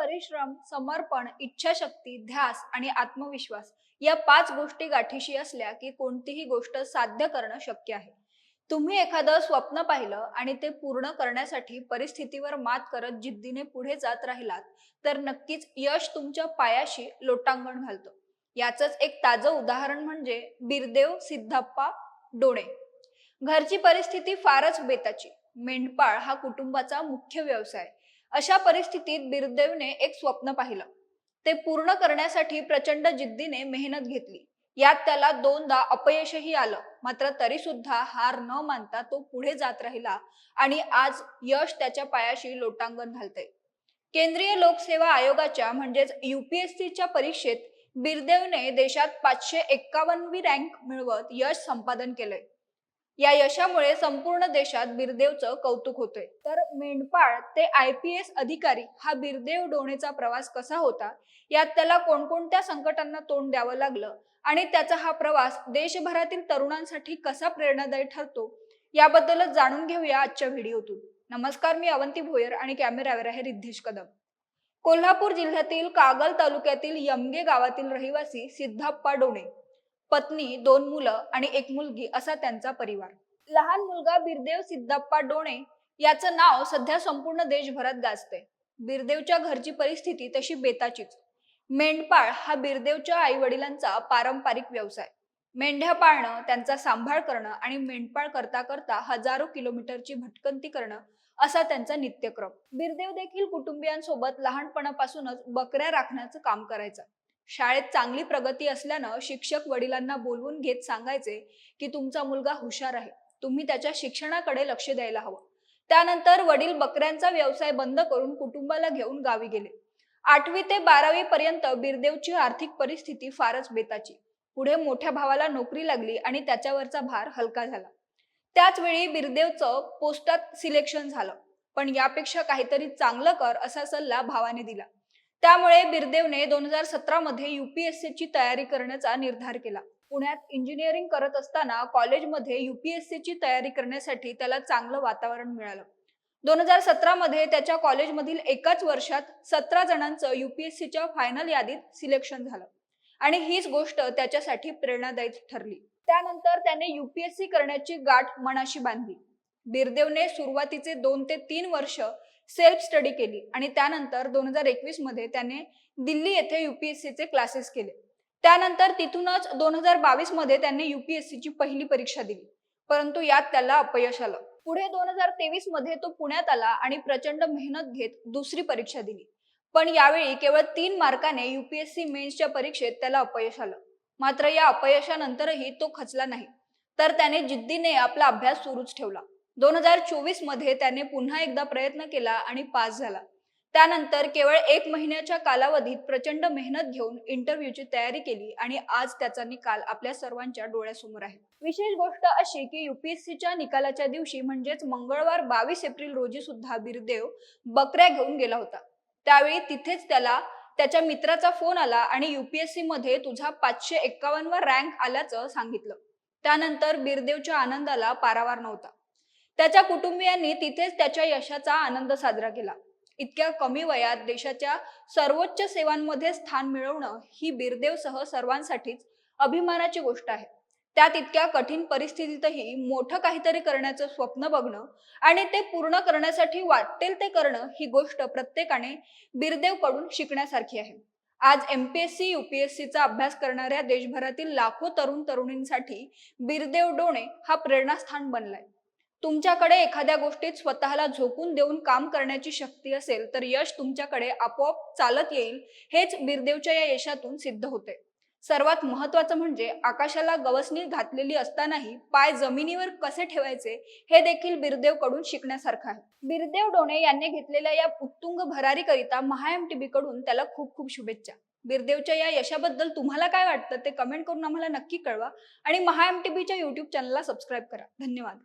परिश्रम, समर्पण, इच्छाशक्ती, ध्यास आणि आत्मविश्वास या 5 गोष्टी गाठीशी असल्या की कोणतीही गोष्ट साध्य करणं शक्य आहे. तुम्ही एखादं स्वप्न पाहिलं आणि ते पूर्ण करण्यासाठी परिस्थितीवर मात करत जिद्दीने पुढे जात राहिलात, तर नक्कीच यश तुमच्या पायाशी लोटांगण घालतं. याचंच एक ताजं उदाहरण म्हणजे बिरदेव सिद्धप्पा डोणे. घरची परिस्थिती फारच बेताची. मेंढपाळ हा कुटुंबाचा मुख्य व्यवसाय. अशा परिस्थितीत बिरदेवने एक स्वप्न पाहिलं. ते पूर्ण करण्यासाठी प्रचंड जिद्दीने मेहनत घेतली. यात त्याला दोनदा अपयशही आलं. मात्र तरी सुद्धा हार न मानता तो पुढे जात राहिला आणि आज यश त्याच्या पायाशी लोटांगण घालतंय. केंद्रीय लोकसेवा आयोगाच्या म्हणजेच UPSCच्या परीक्षेत बिरदेवने देशात 551वी रँक मिळवत यश संपादन केलंय. या यशामुळे संपूर्ण देशात बिरदेवचं कौतुक होतंय. तर मेंढपाळ ते IPS अधिकारी हा बिरदेव डोणेचा प्रवास कसा होता, यात त्याला कोणकोणत्या संकटांना तोंड द्यावं लागलं आणि त्याचा हा प्रवास देशभरातील तरुणांसाठी कसा प्रेरणादायी ठरतो, याबद्दलच जाणून घेऊया आजच्या व्हिडिओतून. नमस्कार, मी अवंती भोयर आणि कॅमेऱ्यावर आहे रिद्धेश कदम. कोल्हापूर जिल्ह्यातील कागल तालुक्यातील यमगे गावातील रहिवासी सिद्धप्पा डोणे, पत्नी, 2 मुलं आणि 1 मुलगी असा त्यांचा परिवार. लहान मुलगा बिरदेव सिद्धप्पा डोणे याचं नाव सध्या संपूर्ण देशभरात गाजतंय. बिरदेवच्या घरची परिस्थिती तशी बेताचीच. मेंढपाळ हा बिरदेवच्या आई वडिलांचा पारंपरिक व्यवसाय. मेंढ्या पाळणं, त्यांचा सांभाळ करणं आणि मेंढपाळ करता करता हजारो किलोमीटरची भटकंती करणं असा त्यांचा नित्यक्रम. बिरदेव देखील कुटुंबियांसोबत लहानपणापासूनच बकऱ्या राखण्याचं काम करायचा. शाळेत चांगली प्रगती असल्यानं शिक्षक वडिलांना बोलवून घेत सांगायचे की तुमचा मुलगा हुशार आहे, तुम्ही त्याच्या शिक्षणाकडे लक्ष द्यायला हवं. त्यानंतर वडील बकऱ्यांचा व्यवसाय बंद करून कुटुंबाला घेऊन गावी गेले. 8वी ते 12वी पर्यंत बिरदेवची आर्थिक परिस्थिती फारच बेताची. पुढे मोठ्या भावाला नोकरी लागली आणि त्याच्यावरचा भार हलका झाला. त्याच वेळी बिरदेवचं पोस्टात सिलेक्शन झालं, पण यापेक्षा काहीतरी चांगलं कर असा सल्ला भावाने दिला. त्यामुळे बिरदेवने 2017 मध्ये UPSCची तयारी करण्याचा निर्धार केला. पुण्यात इंजिनिअरिंग करत असताना कॉलेजमध्ये UPSCची तयारी करण्यासाठी त्याला चांगलं वातावरण मिळालं. 2017 मध्ये त्याच्या कॉलेजमधील एकाच वर्षात 17 जणांचं UPSCच्या फायनल यादीत सिलेक्शन झालं आणि हीच गोष्ट त्याच्यासाठी प्रेरणादायी ठरली. त्यानंतर त्याने UPSC करण्याची गाठ मनाशी बांधली. बिरदेवने सुरुवातीचे 2 ते 3 वर्ष सेल्फ स्टडी केली आणि त्यानंतर 2021 मध्ये त्याने दिल्ली येथे UPSCचे क्लासेस केले. त्यानंतर तिथूनच 2022 मध्ये त्यांनी UPSCची पहिली परीक्षा दिली, परंतु यात त्याला अपयश आलं. पुढे 2023 मध्ये तो पुण्यात आला आणि प्रचंड मेहनत घेत दुसरी परीक्षा दिली, पण यावेळी केवळ 3 मार्काने UPSC मेन्सच्या परीक्षेत त्याला अपयश आलं. मात्र या अपयशानंतरही तो खचला नाही, तर त्याने जिद्दीने आपला अभ्यास सुरूच ठेवला. 2024 मध्ये त्याने पुन्हा एकदा प्रयत्न केला आणि पास झाला. त्यानंतर केवळ 1 महिन्याच्या कालावधीत प्रचंड मेहनत घेऊन इंटरव्ह्यूची तयारी केली आणि आज त्याचा निकाल आपल्या सर्वांच्या डोळ्यासमोर आहे. विशेष गोष्ट अशी की UPSCच्या निकालाच्या दिवशी म्हणजेच मंगळवार 22 एप्रिल रोजी सुद्धा बिरदेव बकऱ्या घेऊन गेला होता. त्यावेळी तिथेच त्याला त्याच्या मित्राचा फोन आला आणि UPSC मध्ये तुझा 551वा रँक आल्याचं सांगितलं. त्यानंतर बिरदेवच्या आनंदाला पारावार नव्हता. त्याच्या कुटुंबियांनी तिथेच त्याच्या यशाचा आनंद साजरा केला. इतक्या कमी वयात देशाच्या सर्वोच्च सेवांमध्ये स्थान मिळवणं ही बिरदेवसह सर्वांसाठीच अभिमानाची गोष्ट आहे. त्यात इतक्या कठीण परिस्थितीतही मोठं काहीतरी करण्याचं स्वप्न बघणं आणि ते पूर्ण करण्यासाठी वाटेल ते करणं ही गोष्ट प्रत्येकाने बिरदेवकडून शिकण्यासारखी आहे. आज MPSC UPSCचा अभ्यास करणाऱ्या देशभरातील लाखो तरुण तरुणींसाठी बिरदेव डोणे हा प्रेरणास्थान बनलाय. तुमच्याकडे एखाद्या गोष्टीत स्वतःला झोकून देऊन काम करण्याची शक्ती असेल तर यश तुमच्याकडे आपोआप चालत येईल, हेच बिरदेवच्या या यशातून सिद्ध होते. सर्वात महत्त्वाचं म्हणजे आकाशाला गवसणी घातलेली असतानाही पाय जमिनीवर कसे ठेवायचे हे देखील बिरदेवकडून शिकण्यासारखं आहे. बिरदेव डोणे यांनी घेतलेल्या या उत्तुंग भरारीकरिता MHAMTV कडून त्याला खूप खूप शुभेच्छा. बिरदेवच्या या यशाबद्दल तुम्हाला काय वाटतं ते कमेंट करून आम्हाला नक्की कळवा आणि MHAMTVच्या YouTube चॅनलला सबस्क्राईब करा. धन्यवाद.